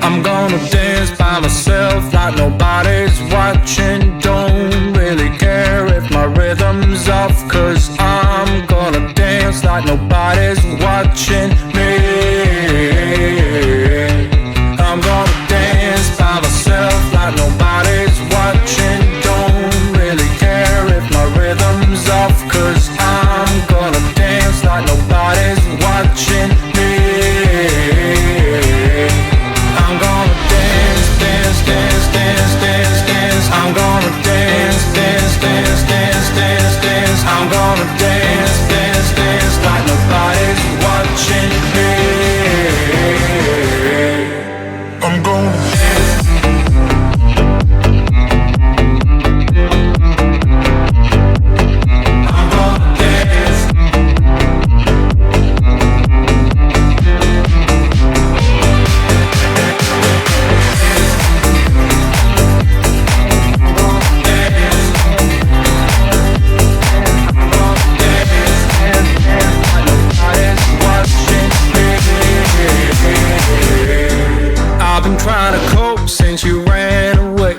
I'm gonna dance by myself like nobody's watching. Don't really care if my rhythm's off, 'cause I'm gonna dance like nobody's watching me. I'm gonna dance by myself like nobody's watching. Don't really care if my rhythm's off, 'cause I'm gonna dance like nobody's watching me. I'm gonna dance, dance, dance, dance, dance, dance. I'm gonna dance, dance, dance, dance, dance, dance. I'm gonna dance, dance, dance like nobody's watching me. I'm gonna dance. I'm gonna dance. I've been trying to cope since you ran away.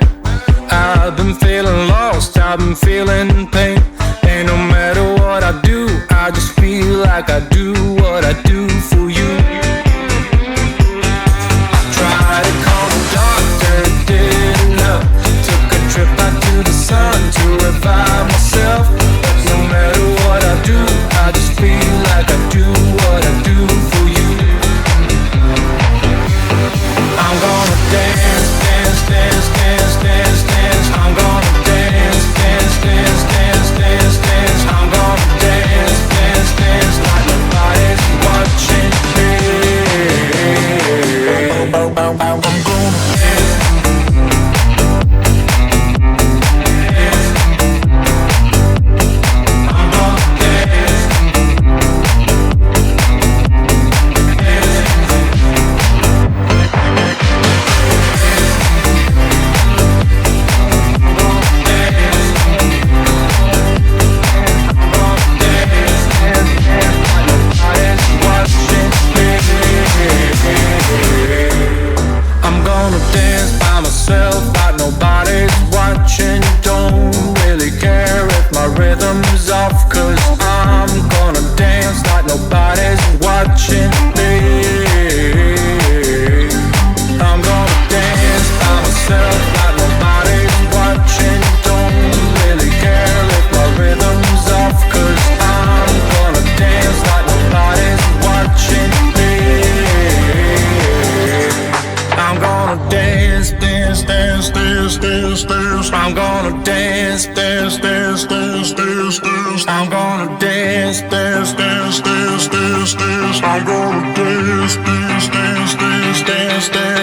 I've been feeling lost, I've been feeling pain. And no matter what I do, I just feel like I do what I do for you. I tried to call the doctor, it didn't help. Took a trip out to the sun to revive myself. But no matter what I do, I just feel like I do what I do for you. I'm gonna dance, dance, dance, dance, dance, dance. I'm gonna dance, dance, dance, dance, dance, dance. I'm gonna dance, dance, dance like nobody's watching me. I'm gonna dance. I'm gonna dance. I'm gonna dance by myself like nobody's watching. Don't really care if my rhythm's off, 'cause I'm gonna dance like nobody's watching me. I'm gonna dance by myself like nobody's watching. Don't really care if my rhythm's off, 'cause I'm gonna dance like nobody's watching me. I'm gonna dance, dance, dance, dance, dance, dance. I'm gonna dance, dance, dance, dance, dance, dance. I'm gonna dance, dance, dance, dance, dance, dance. I'm gonna dance, dance, dance, dance, dance, dance.